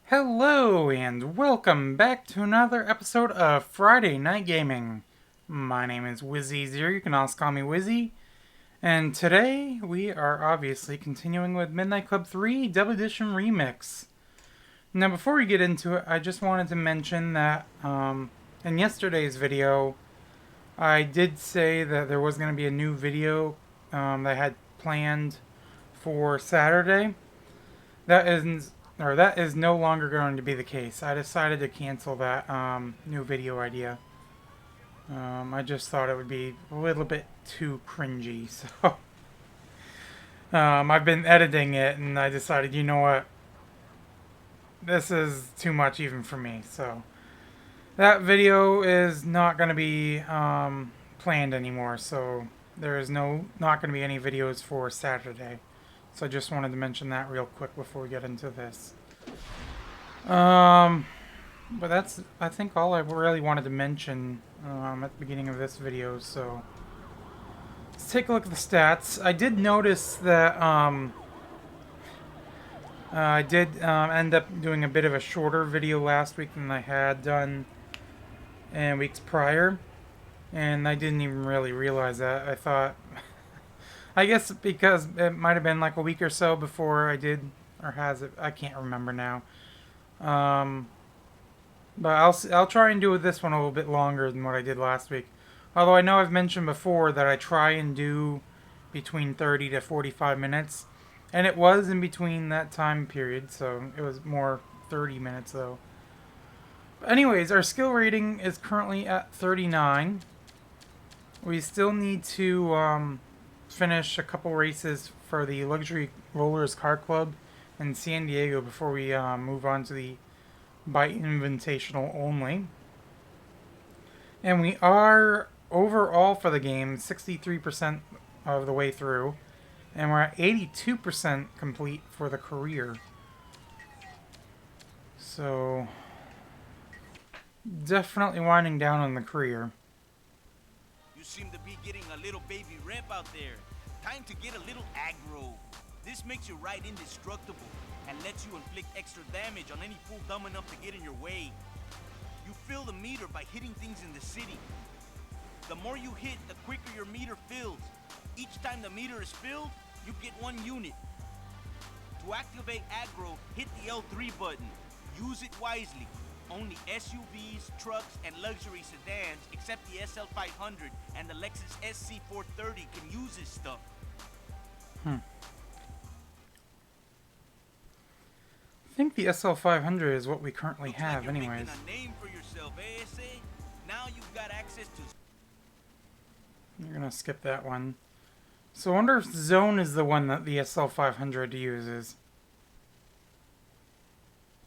Hello and welcome back to another episode of Friday Night Gaming. My name is Wizzy0, you can also call me Wizzy, and today we are obviously continuing with Midnight Club 3 Double Edition Remix. Now before we get into it, I just wanted to mention that in yesterday's video, I did say that there was going to be a new video that I had planned for Saturday. That is no longer going to be the case. I decided to cancel that new video idea. I just thought it would be a little bit too cringy, so I've been editing it, and I decided, you know what, this is too much even for me. So that video is not going to be planned anymore. So there is not going to be any videos for Saturday. So I just wanted to mention that real quick before we get into this. But that's, I think, all I really wanted to mention at the beginning of this video. So let's take a look at the stats. I did notice that I did end up doing a bit of a shorter video last week than I had done in weeks prior. And I didn't even really realize that. I thought... I guess because it might have been like a week or so before I did, or has it? I can't remember now. But I'll try and do this one a little bit longer than what I did last week. Although I know I've mentioned before that I try and do between 30 to 45 minutes. And it was in between that time period, so it was more 30 minutes though. But anyways, our skill rating is currently at 39. We still need to finish a couple races for the Luxury Rollers Car Club in San Diego before we move on to the Bite Invitational only. And we are overall for the game 63% of the way through, and we're at 82% complete for the career. So definitely winding down on the career. You seem to be getting a little baby ramp out there. Time to get a little aggro. This makes your ride indestructible and lets you inflict extra damage on any fool dumb enough to get in your way. You fill the meter by hitting things in the city. The more you hit, the quicker your meter fills. Each time the meter is filled, you get 1 unit. To activate aggro, hit the L3 button. Use it wisely. Only SUVs, trucks, and luxury sedans, except the SL500 and the Lexus SC430, can use this stuff. I think the SL500 is what we currently Looks have, like you're anyways. making a name for yourself, ASA. Now you've got access to... You're gonna skip that one. So I wonder if Zone is the one that the SL500 uses.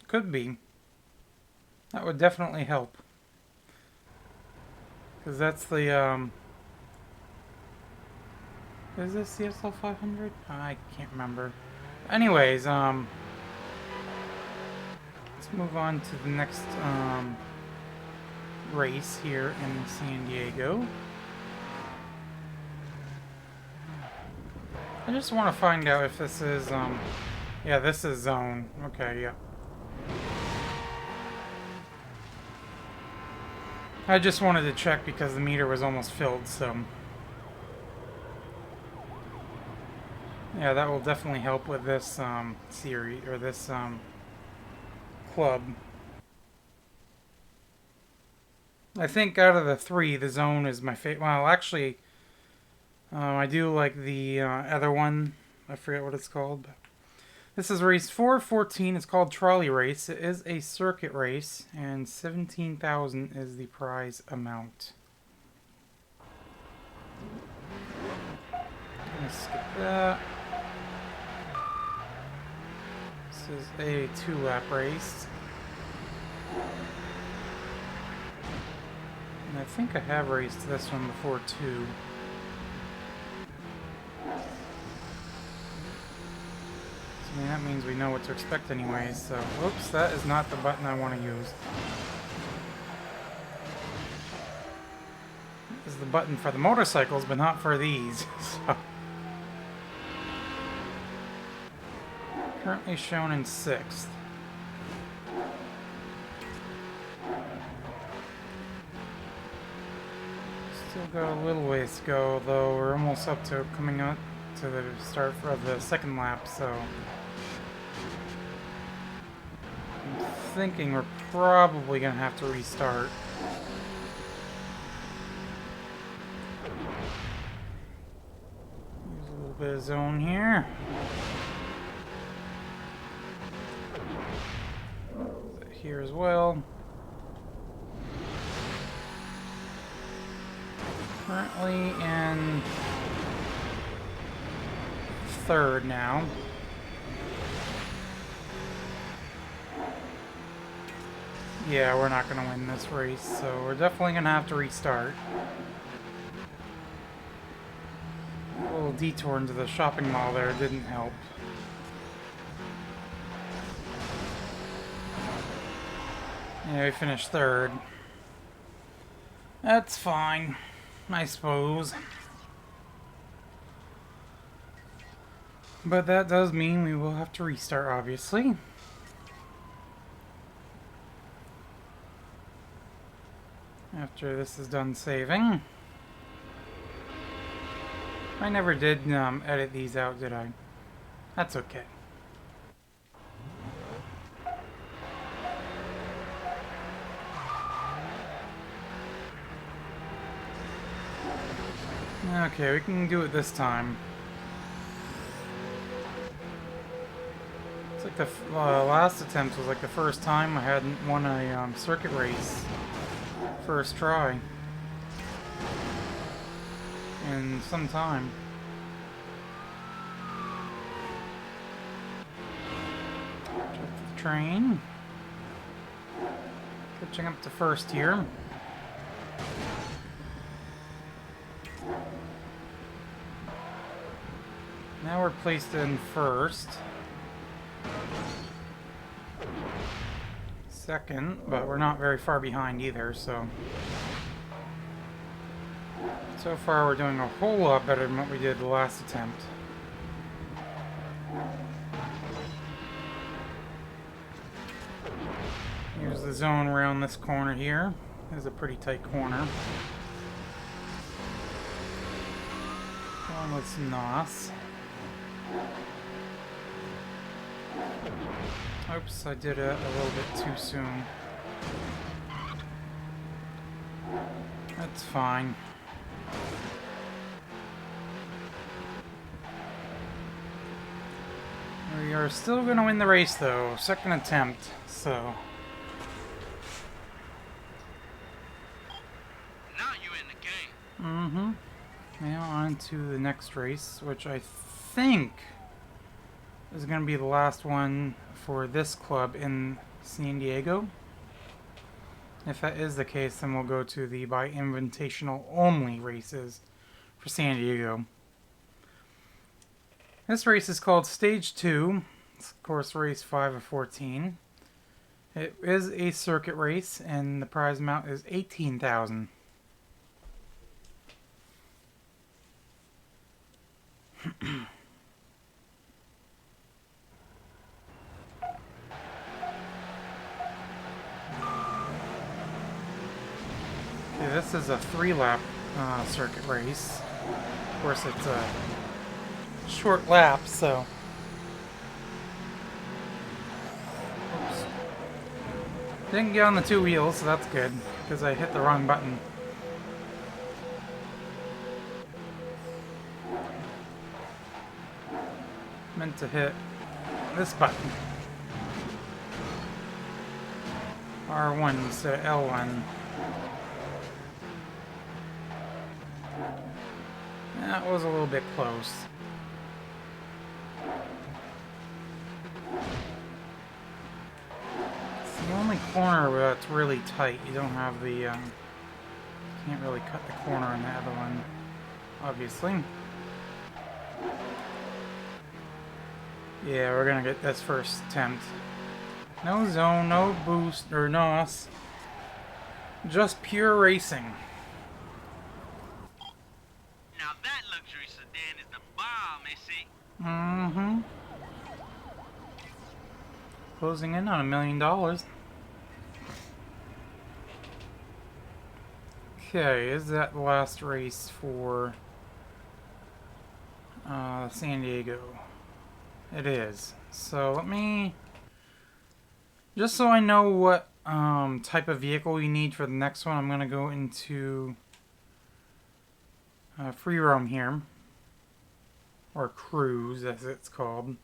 Could be. That would definitely help. Because that's the, is this the SL500? I can't remember. Anyways, let's move on to the next, race here in San Diego. I just want to find out if this is, yeah, this is Zone. Okay, yeah. I just wanted to check because the meter was almost filled, so... Yeah, that will definitely help with this, series, or this, club. I think out of the three, the Zone is my favorite. Well, actually, I do like the other one. I forget what it's called. But this is race 414. It's called Trolley Race. It is a circuit race, and 17,000 is the prize amount. I'm gonna skip that. This is a 2-lap race. And I think I have raced this one before too. I mean, that means we know what to expect anyways, so... Whoops, that is not the button I want to use. This is the button for the motorcycles, but not for these, so... Currently shown in 6th. Still got a little ways to go, though we're almost up to coming up to the start of the second lap, so I'm thinking we're probably gonna have to restart. Use a little bit of zone here. Here as well. Currently in third now. Yeah, we're not going to win this race, so we're definitely going to have to restart. A little detour into the shopping mall there didn't help. Yeah, we finished third. That's fine, I suppose. But that does mean we will have to restart, obviously. After this is done saving. I never did edit these out, did I? That's okay. Okay, we can do it this time. It's like the last attempt was like the first time I hadn't won a circuit race. First try. In some time. Check the train. Catching up to first here. Now we're placed in first. Second, but we're not very far behind either, so far we're doing a whole lot better than what we did the last attempt. Use the zone around this corner here. This is a pretty tight corner. Going with some NOS. Oops, I did it a little bit too soon. That's fine. We are still going to win the race, though. Second attempt, so. Now you're in the game. Mm-hmm. Now on to the next race, which I think is going to be the last one for this club in San Diego. If that is the case, then we'll go to the by invitational only races for San Diego. This race is called Stage 2. It's of course race 5 of 14. It is a circuit race and the prize amount is $18,000. Okay, this is a 3-lap circuit race. Of course, it's a short lap, so. Oops. Didn't get on the 2 wheels, so that's good, because I hit the wrong button. Meant to hit this button. R1 instead of L1. That was a little bit close. It's the only corner where it's really tight. You don't have the, can't really cut the corner in the other one, obviously. Yeah, we're gonna get this first attempt. No zone, no boost, or NOS. Just pure racing. Now that luxury sedan is the bomb, Missy. Mm-hmm. Closing in on $1 million. Okay, is that the last race for San Diego? It is. So let me, just so I know what type of vehicle you need for the next one, I'm going to go into free roam here, or cruise as it's called.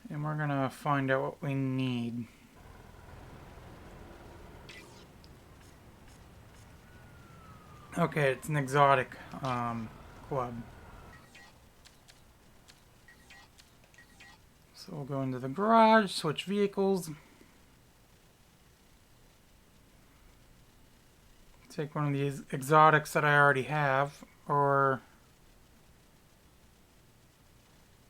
And we're going to find out what we need. Okay, it's an exotic club. So we'll go into the garage, switch vehicles. Take one of these exotics that I already have, or...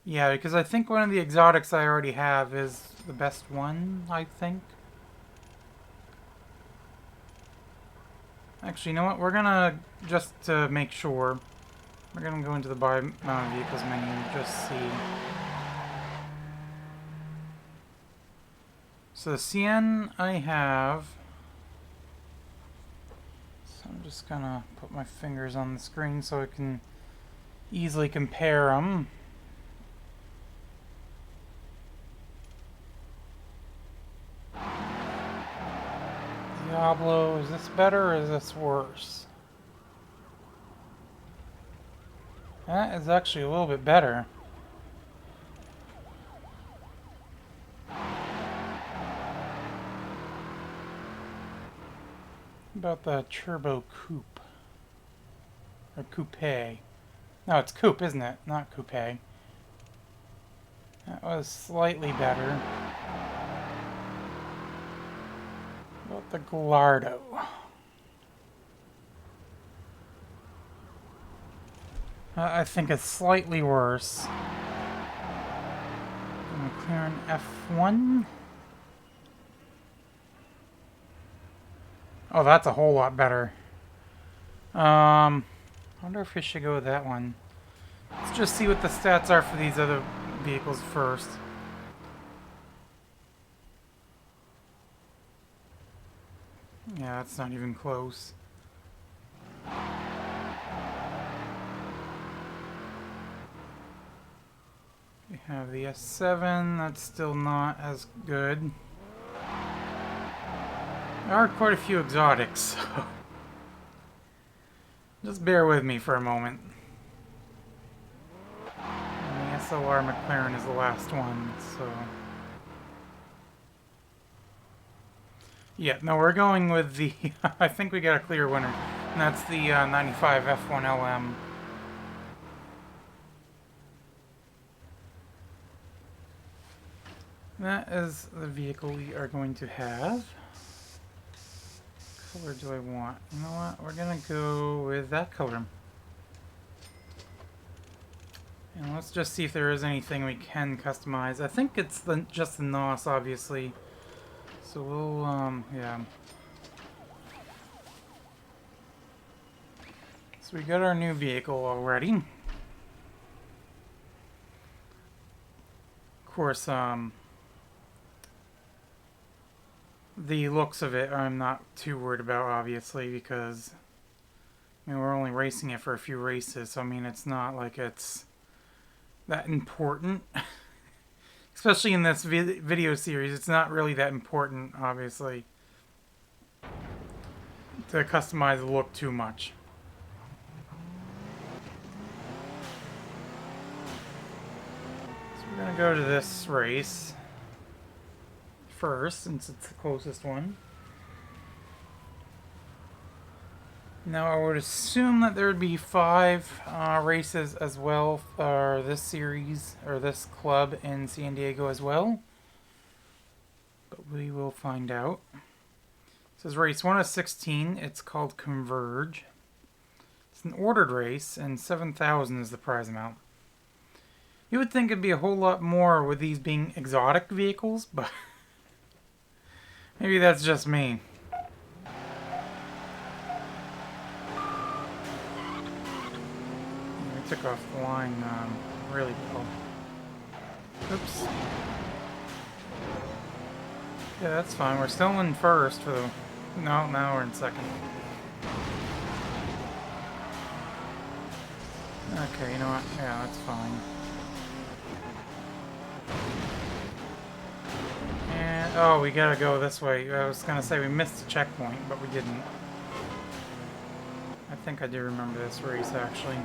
Yeah, because I think one of the exotics I already have is the best one, I think. Actually, you know what? We're gonna, just to make sure, we're gonna go into the buy vehicles menu and just see. So the CN I have. So I'm just gonna put my fingers on the screen so I can easily compare them. Diablo, is this better or is this worse? That is actually a little bit better. About the Turbo Coupe. Or Coupe. No, it's Coupe, isn't it? Not Coupe. That was slightly better. About the Gallardo. I think it's slightly worse. The McLaren F1. Oh, that's a whole lot better. I wonder if we should go with that one. Let's just see what the stats are for these other vehicles first. Yeah, that's not even close. We have the S7, that's still not as good. There are quite a few exotics, so just bear with me for a moment. And the SLR McLaren is the last one, so... Yeah, no, we're going with the... I think we got a clear winner. And that's the 95 F1 LM. That is the vehicle we are going to have. What color do I want? You know what? We're gonna go with that color. And let's just see if there is anything we can customize. I think it's just the NOS, obviously. So we'll, yeah. So we got our new vehicle already. Of course, the looks of it I'm not too worried about, obviously, because I mean, we're only racing it for a few races, so I mean, it's not like it's that important. Especially in this video series, it's not really that important, obviously, to customize the look too much. So we're gonna go to this race first, since it's the closest one. Now, I would assume that there would be 5 races as well for this series, or this club in San Diego as well. But we will find out. It says race 1 of 16. It's called Converge. It's an ordered race, and 7,000 is the prize amount. You would think it'd be a whole lot more with these being exotic vehicles, but maybe that's just me. We took off the line really well. Oops. Yeah, that's fine. We're still in first for No, now we're in second. Okay, you know what? Yeah, that's fine. And, oh, we gotta go this way. I was gonna say we missed a checkpoint, but we didn't. I think I do remember this race, actually.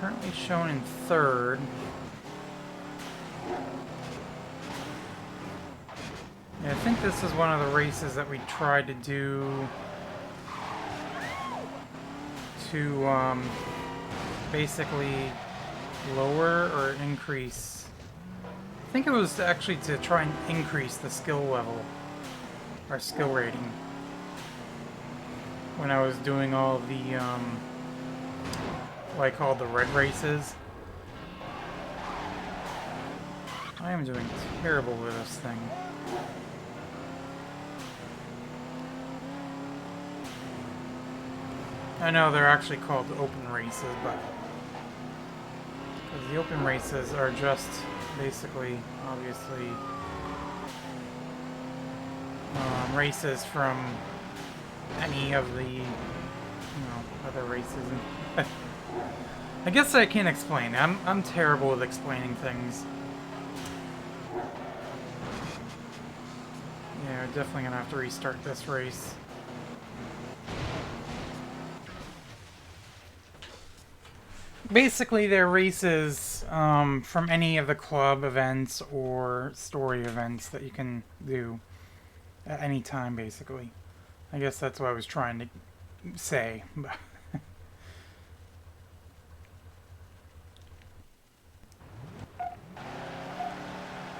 Currently shown in third. Yeah, I think this is one of the races that we tried to do to basically lower or increase. I think it was actually to try and increase the skill level, our skill rating, when I was doing all the what I call the red races. I am doing terrible with this thing. I know they're actually called open races, but because the open races are just basically, obviously, races from any of the, other races. I guess I can't explain. I'm terrible with explaining things. Yeah, we're definitely gonna have to restart this race. Basically, they're races from any of the club events or story events that you can do at any time, basically. I guess that's what I was trying to say.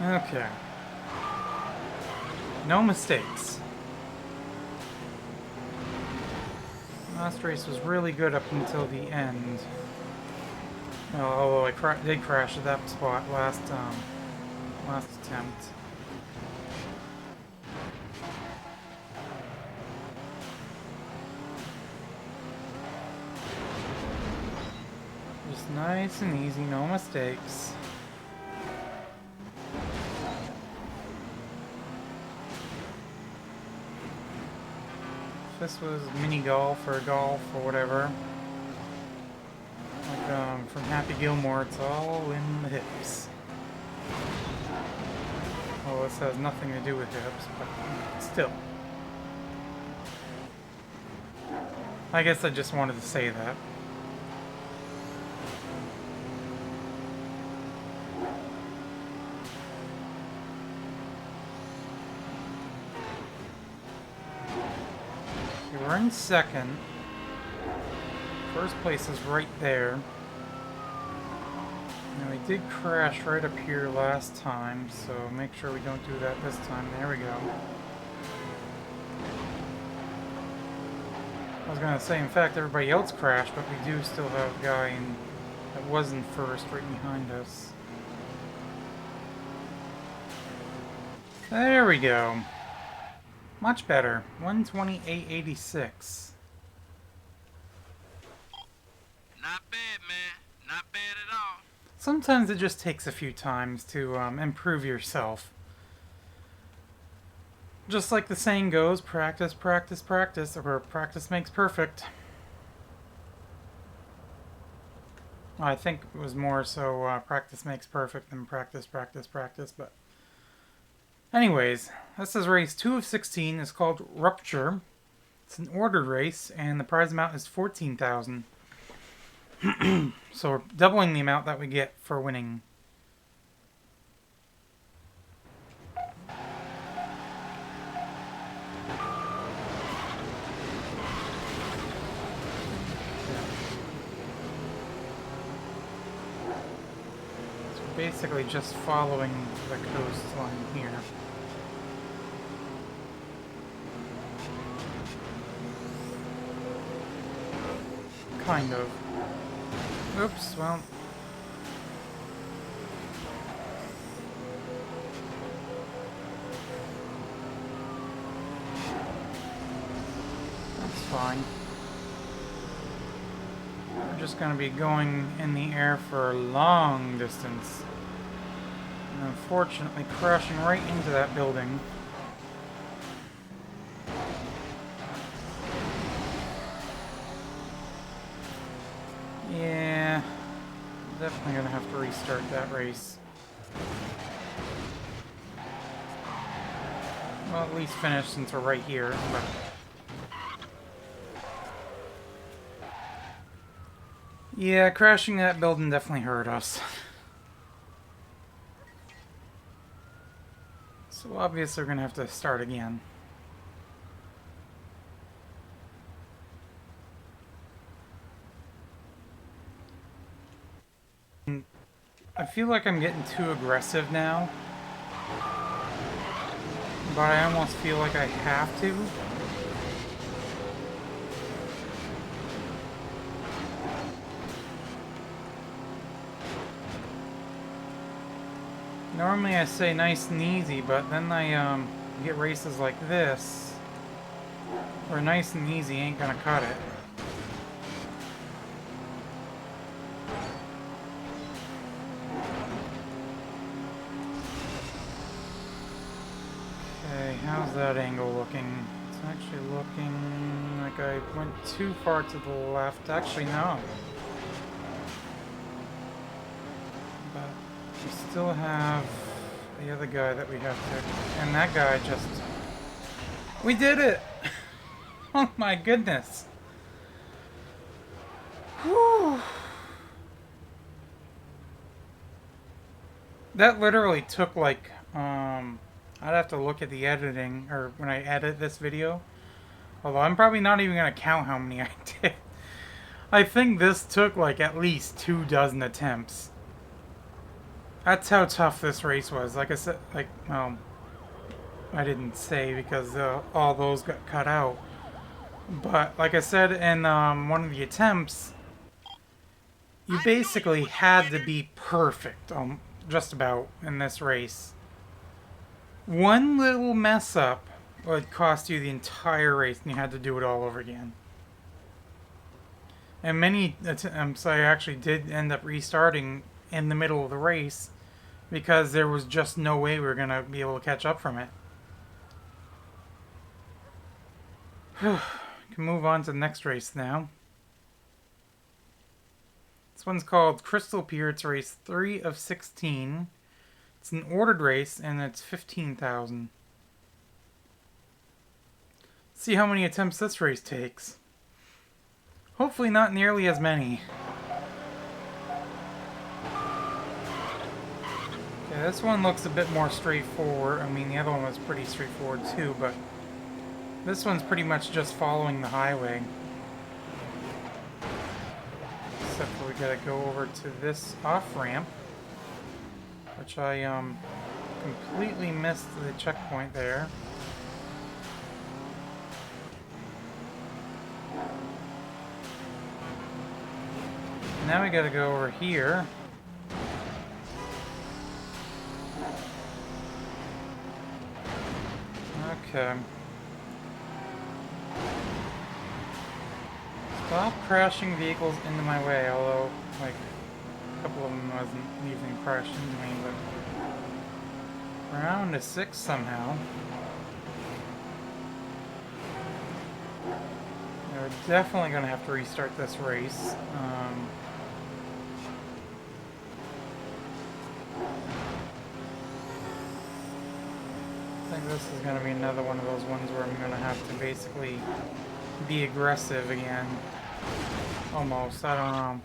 Okay. No mistakes. Last race was really good up until the end. Although I did crash at that spot last attempt. Just nice and easy, no mistakes. If this was mini golf or golf or whatever, like from Happy Gilmore, it's all in the hips. Well, this has nothing to do with hips, but still. I guess I just wanted to say that. Okay, we're in second. First place is right there. Now we did crash right up here last time, so make sure we don't do that this time. There we go. I was gonna say, in fact, everybody else crashed, but we do still have a guy that was in first right behind us. There we go. Much better. 128.86. Not bad, man. Not bad at all. Sometimes it just takes a few times to improve yourself. Just like the saying goes, practice, practice, practice, or practice makes perfect. I think it was more so practice makes perfect than practice, practice, practice, but... Anyways, this is race 2 of 16. It's called Rupture. It's an ordered race, and the prize amount is $14,000. So we're doubling the amount that we get for winning. So we're basically just following the coastline here. Kind of. Oops, well. That's fine. We're just going to be going in the air for a long distance. And unfortunately crashing right into that building. Yeah, definitely gonna have to restart that race. Well, at least finish since we're right here, but... Yeah, crashing that building definitely hurt us. So obviously we're gonna have to start again. I feel like I'm getting too aggressive now. But I almost feel like I have to. Normally I say nice and easy, but then I get races like this where nice and easy ain't gonna cut it. Okay, how's that angle looking? It's actually looking like I went too far to the left. Actually, no. But we still have the other guy that we have to... And that guy just... We did it! Oh my goodness! Whew! That literally took like, I'd have to look at the editing, or when I edit this video. Although I'm probably not even going to count how many I did. I think this took like at least 24 attempts. That's how tough this race was. Like I said, like, well, I didn't say because all those got cut out. But like I said in one of the attempts, you basically had to be perfect, just about, in this race. One little mess up would cost you the entire race, and you had to do it all over again. And many attempts I actually did end up restarting in the middle of the race because there was just no way we were going to be able to catch up from it. Can move on to the next race now. This one's called Crystal Pier. It's race 3 of 16. It's an ordered race, and it's 15,000. See how many attempts this race takes. Hopefully not nearly as many. Okay, this one looks a bit more straightforward. I mean, the other one was pretty straightforward too, but this one's pretty much just following the highway. Except for we gotta go over to this off-ramp, which I completely missed the checkpoint there. Now we gotta go over here. Okay. Stop crashing vehicles into my way, although, like, a couple of them wasn't even crashed into me, but... Round to 6 somehow. We're definitely gonna have to restart this race. I think this is going to be another one of those ones where I'm going to have to basically be aggressive again. Almost, I don't know.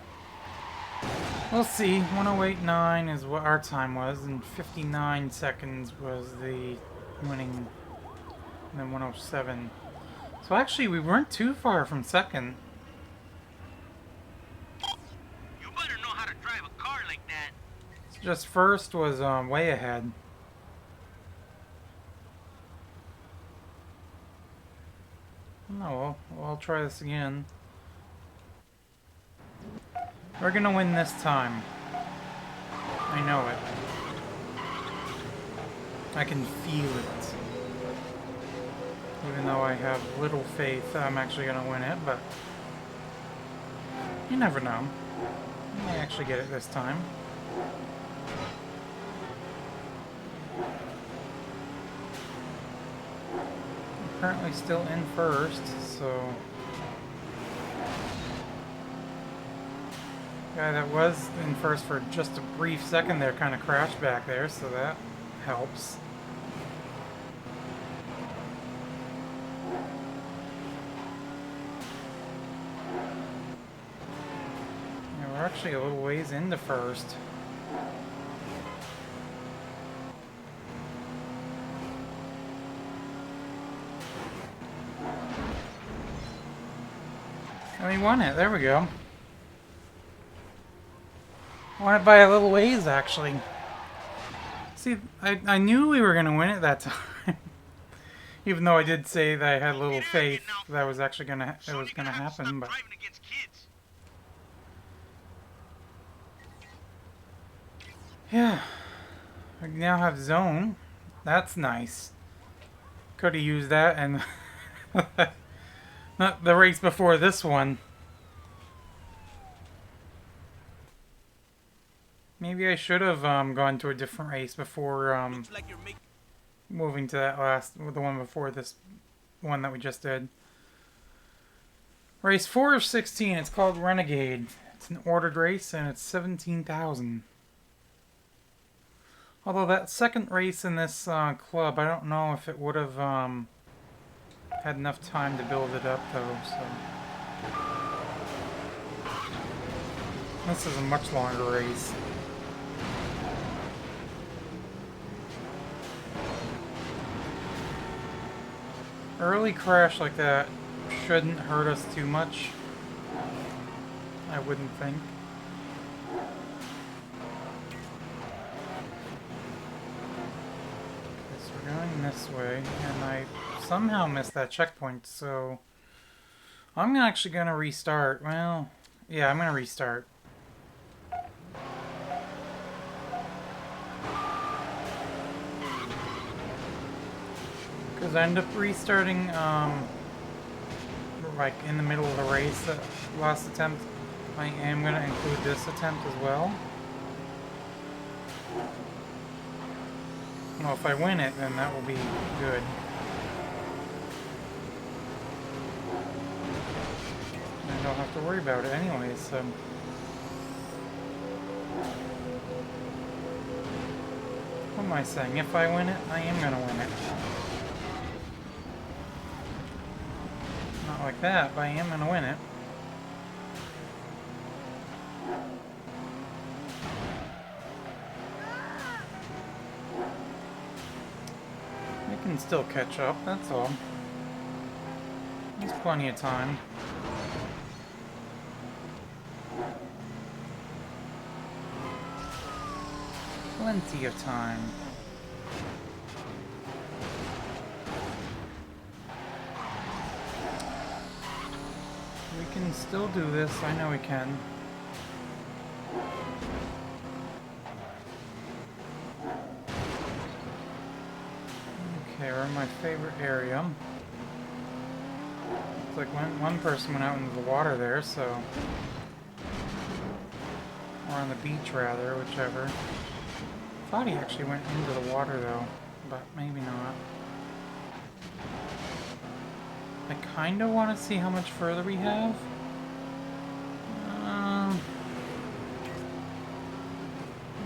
We'll see. 108.9 is what our time was, and 59 seconds was the winning, and then 107. So actually, we weren't too far from second. You better know how to drive a car like that. Just first was way ahead. Oh, well, I'll try this again. We're gonna win this time. I know it. I can feel it. Even though I have little faith I'm actually gonna win it, but... You never know. I may actually get it this time. currently still in first, so... Guy that was in first for just a brief second there kind of crashed back there, so that helps. Yeah, we're actually a little ways into first. And we won it, there we go. Won it by a little ways, actually. See, I knew we were going to win it that time. Even though I did say that I had a little faith that was actually going to happen, but... Yeah. We now have zone. That's nice. Could have used that and... Not the race before this one. Maybe I should have gone to a different race before moving to that the one before this one that we just did. Race 4 of 16. It's called Renegade. It's an ordered race and it's 17,000. Although that second race in this club, I don't know if it would have had enough time to build it up though. So this is a much longer race. Early crash like that shouldn't hurt us too much. I wouldn't think. Okay, so we're going this way, and I somehow missed that checkpoint, so I'm actually gonna restart. Well, yeah, I'm gonna restart. Because I end up restarting, like in the middle of the race, last attempt. I am going to include this attempt as well. Well, if I win it, then that will be good. I don't have to worry about it anyway, so... What am I saying? If I win it, I am going to win it. Not like that, but I am going to win it. We can still catch up, that's all. There's plenty of time. Plenty of time. We can still do this, I know we can. Okay, we're in my favorite area. Looks like one person went out into the water there, so... Or on the beach, rather, whichever. Thought he actually went into the water, though, but maybe not. I kind of want to see how much further we have. I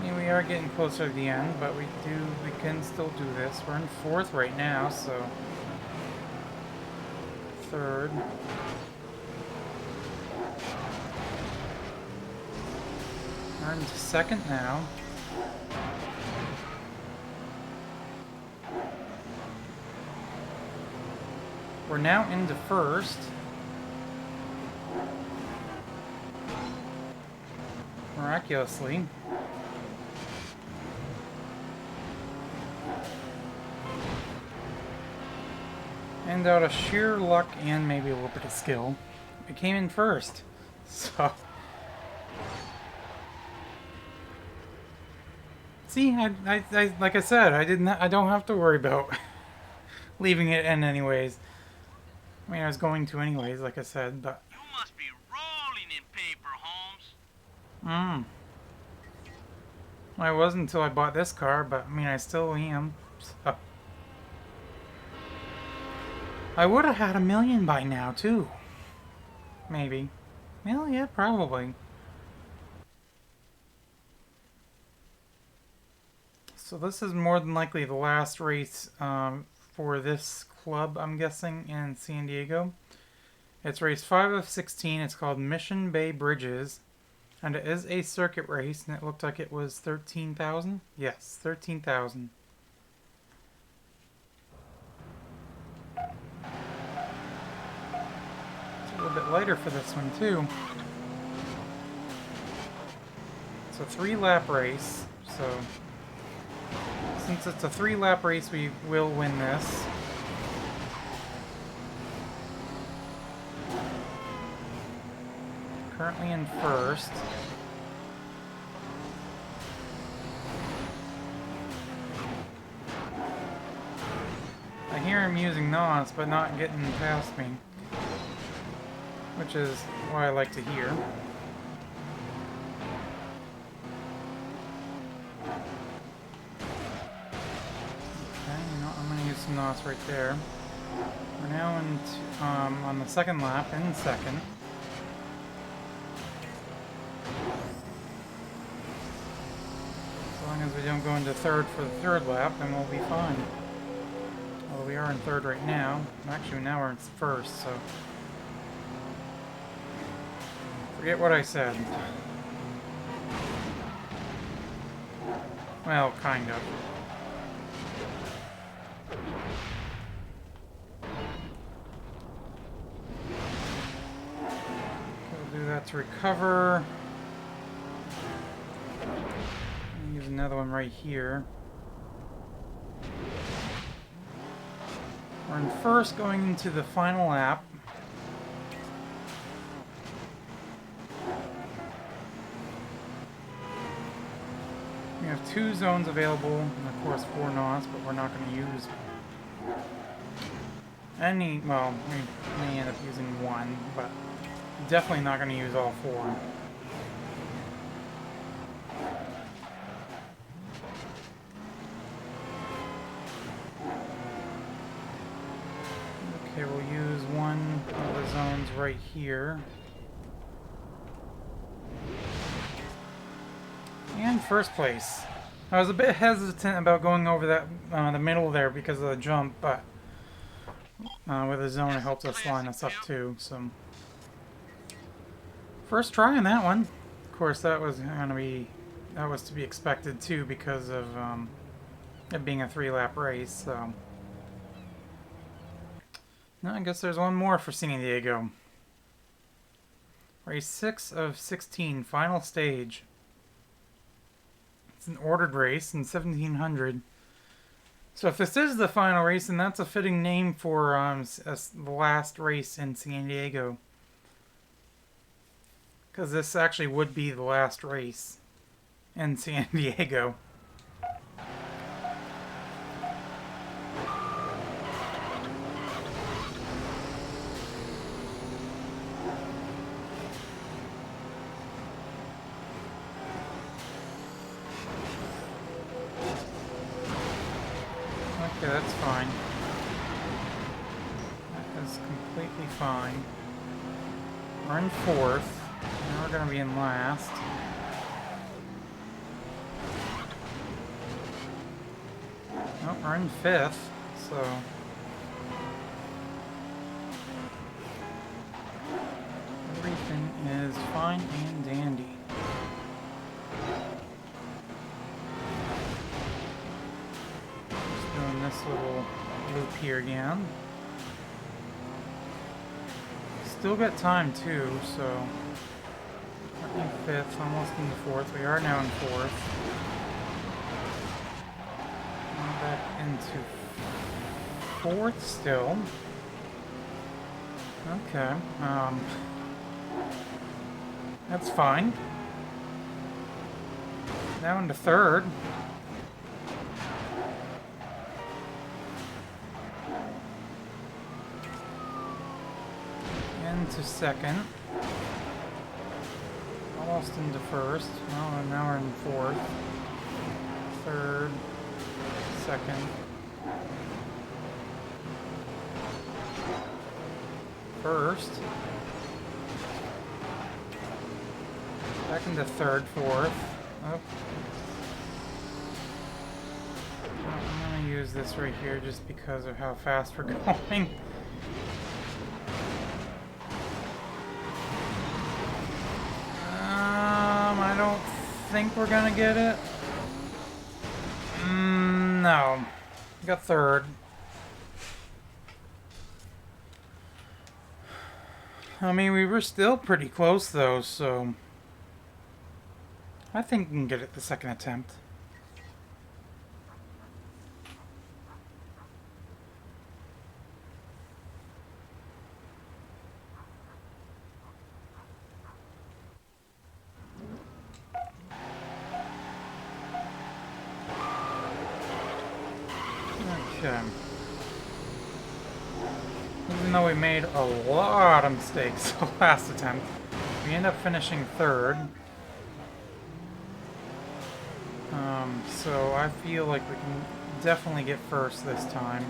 mean, we are getting closer to the end, but we can still do this. We're in fourth right now, so... Third. We're into second now. We're now into first. Miraculously. And out of sheer luck and maybe a little bit of skill, we came in first. So... See, I like I said, I don't have to worry about leaving it in anyways. I mean, I was going to anyways, like I said, but... You must be rolling in paper, Holmes. I wasn't until I bought this car, but I mean, I still am. So. I would have had 1,000,000 by now, too. Maybe. Well, yeah, probably. So this is more than likely the last race for this club, I'm guessing, in San Diego. It's race 5 of 16. It's called Mission Bay Bridges. And it is a circuit race, and it looked like it was 13,000. Yes, 13,000. It's a little bit lighter for this one, too. It's a 3-lap race, so since it's a 3-lap race, we will win this. Currently in first. I hear him using NOS, but not getting past me, which is what I like to hear. Okay, you know, I'm going to use some NOS right there. We're now on the second lap, in second. As long as we don't go into third for the third lap, then we'll be fine. Although we are in third right now. Actually, now we're in first, so... forget what I said. Well, kind of. We'll do that to recover. Use another one right here. We're in first going into the final lap. We have 2 zones available, and of course 4 NOS, but we're not going to use any, well, we may end up using 1, but definitely not going to use all 4. Okay, we'll use one of the zones right here. And first place. I was a bit hesitant about going over that the middle there because of the jump, but with the zone it helped us line us up too. So first try on that one. Of course, that was to be expected too because of it being a 3-lap race. So. No, I guess there's one more for San Diego. Race 6 of 16, final stage. It's an ordered race in 1700. So if this is the final race, then that's a fitting name for the last race in San Diego. Because this actually would be the last race in San Diego. Okay, that's fine. That is completely fine. We're in fourth. Now we're going to be in last. Oh, we're in fifth, so... everything is fine and dandy. This little loop here again. Still got time too, so in fifth, almost into fourth. We are now in fourth. Now back into fourth still. Okay, that's fine. Now into third. Into second. Almost into first. Well, now we're in fourth. Third. Second. first. Back into third, fourth. Oh. I'm gonna use this right here just because of how fast we're going. I don't think we're gonna get it. No. Got third. I mean, we were still pretty close though, so I think we can get it the second attempt. Okay. Even though we made a lot of mistakes the last attempt, we end up finishing third. So I feel like we can definitely get first this time.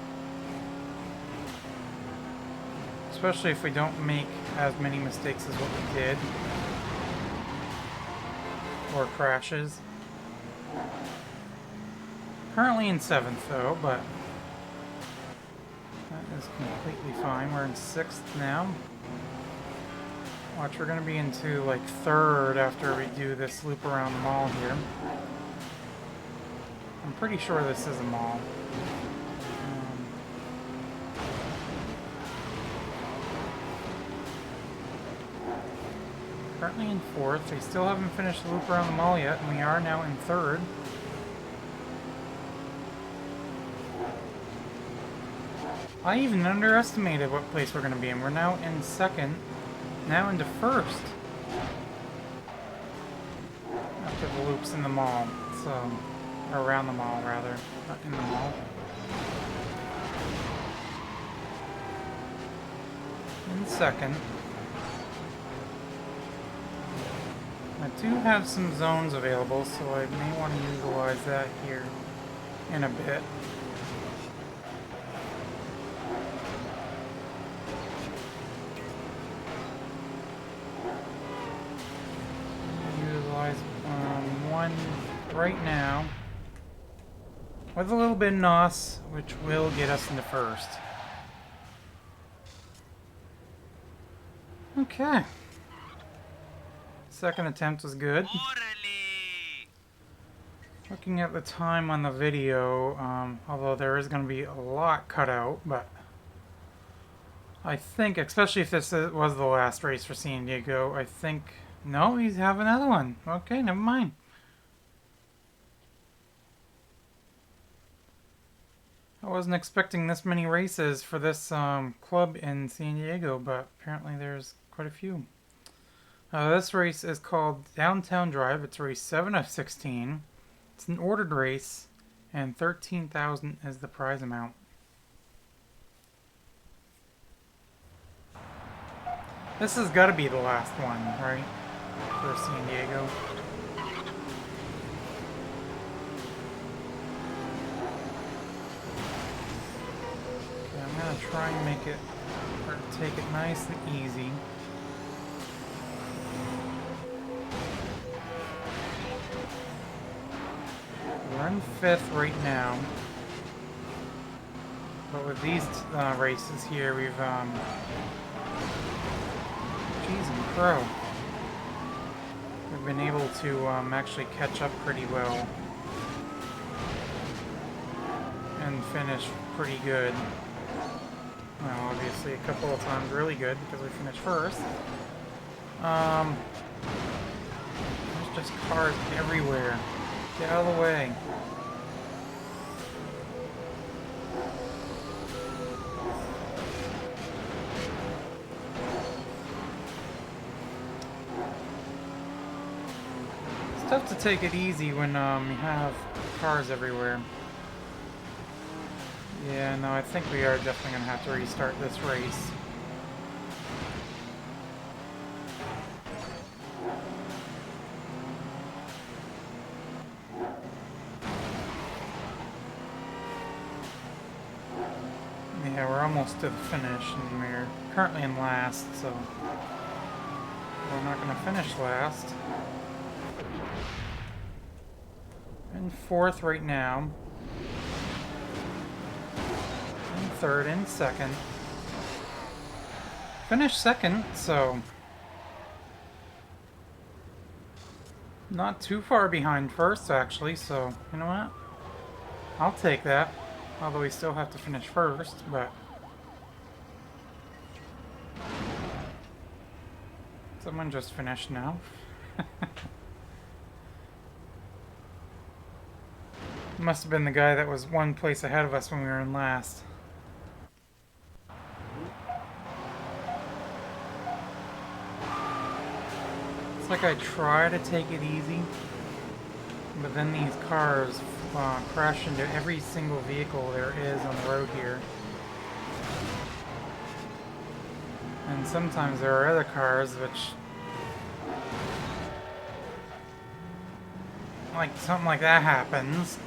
Especially if we don't make as many mistakes as what we did. Or crashes. Currently in 7th though, but that is completely fine. We're in 6th now. Watch, we're going to be into like 3rd after we do this loop around the mall here. I'm pretty sure this is a mall. Currently in 4th. They still haven't finished the loop around the mall yet, and we are now in 3rd. I even underestimated what place we're going to be in. We're now in 2nd, now into 1st. After the loops in the mall. So, or around the mall, rather. Not in the mall. In 2nd. I do have some zones available, so I may want to utilize that here in a bit. Utilize one right now with a little bit of NOS, which will get us into 1st. Okay. Second attempt was good. Looking at the time on the video, although there is going to be a lot cut out, but I think, especially if this was the last race for San Diego, I think... No, he's have another one. Okay, never mind. I wasn't expecting this many races for this club in San Diego, but apparently there's quite a few. This race is called Downtown Drive. It's race 7 of 16. It's an ordered race, and $13,000 is the prize amount. This has got to be the last one, right? For San Diego. Okay, I'm gonna try and make it, or take it nice and easy. We're in 5th right now, but with these races here, we've geez and crow. We've been able to actually catch up pretty well and finish pretty good. Well, obviously a couple of times really good because we finished 1st. There's just cars everywhere. Get out of the way. It's tough to take it easy when you have cars everywhere. Yeah, no, I think we are definitely going to have to restart this race. Yeah, we're almost to the finish, and we're currently in last, so we're not going to finish last. In fourth right now. In third and second. Finished second, so not too far behind first, actually, so you know what? I'll take that. Although we still have to finish first, but someone just finished now. Must have been the guy that was one place ahead of us when we were in last. It's like I try to take it easy, but then these cars crash into every single vehicle there is on the road here. And sometimes there are other cars which, like something like that happens,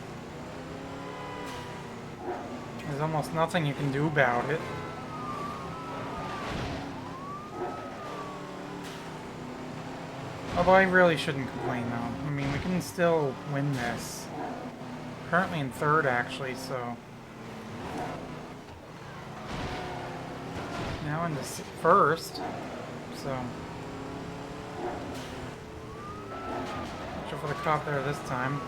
there's almost nothing you can do about it. Although I really shouldn't complain though. I mean, we can still win this. Currently in third, actually, so now in the first, so watch out for the cop there this time.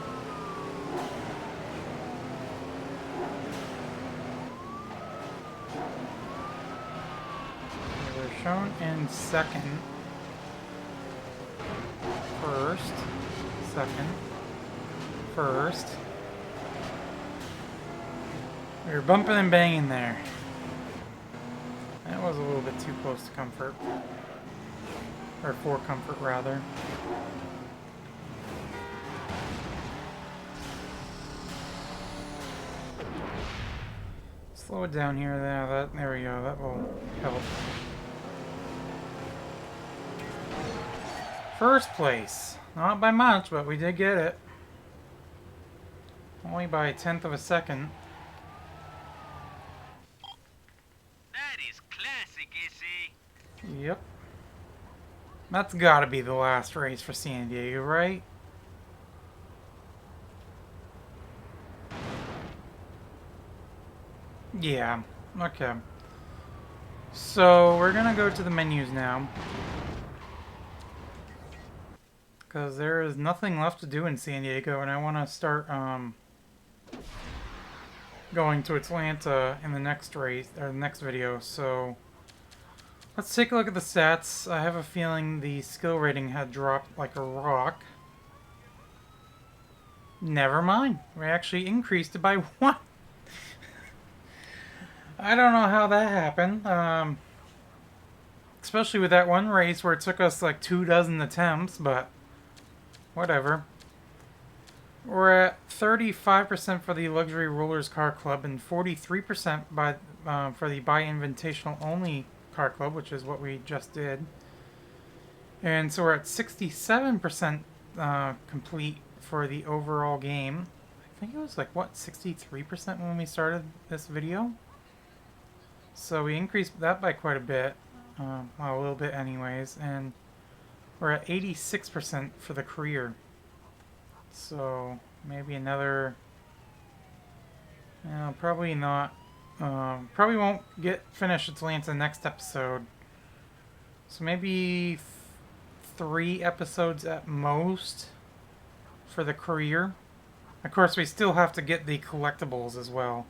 We're shown in second, first, second, first. We were bumping and banging there. That was a little bit too close to comfort. Or for comfort, rather. Slow it down here. There we go. That will help. First place. Not by much, but we did get it. Only by a tenth of a second. Yep. That's gotta be the last race for San Diego, right? Yeah. Okay. So, we're gonna go to the menus now. Because there is nothing left to do in San Diego, and I want to start, going to Atlanta in the next race, or the next video, so let's take a look at the stats. I have a feeling the skill rating had dropped like a rock. Never mind. We actually increased it by 1. I don't know how that happened. Especially with that one race where it took us like 24 attempts, but whatever. We're at 35% for the Luxury Rollers Car Club and 43% for the Buy Invitational Only Car Club, which is what we just did. And so we're at 67% complete for the overall game. I think it was like, what, 63% when we started this video? So we increased that by quite a bit. Well, a little bit anyways. And we're at 86% for the career. So maybe another... probably not. Probably won't finish Atlanta next episode. So maybe 3 episodes at most for the career. Of course, we still have to get the collectibles as well.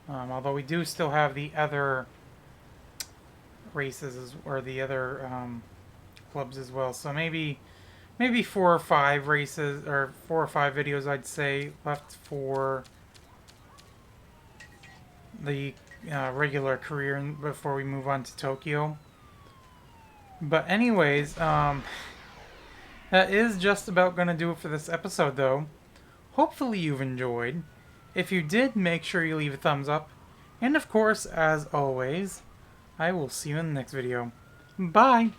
Although we do still have the other races or the other clubs as well. So maybe 4 or 5 races or 4 or 5 videos, I'd say, left for the regular career before we move on to Tokyo. But anyways, that is just about going to do it for this episode, though. Hopefully you've enjoyed. If you did, make sure you leave a thumbs up. And of course, as always, I will see you in the next video. Bye!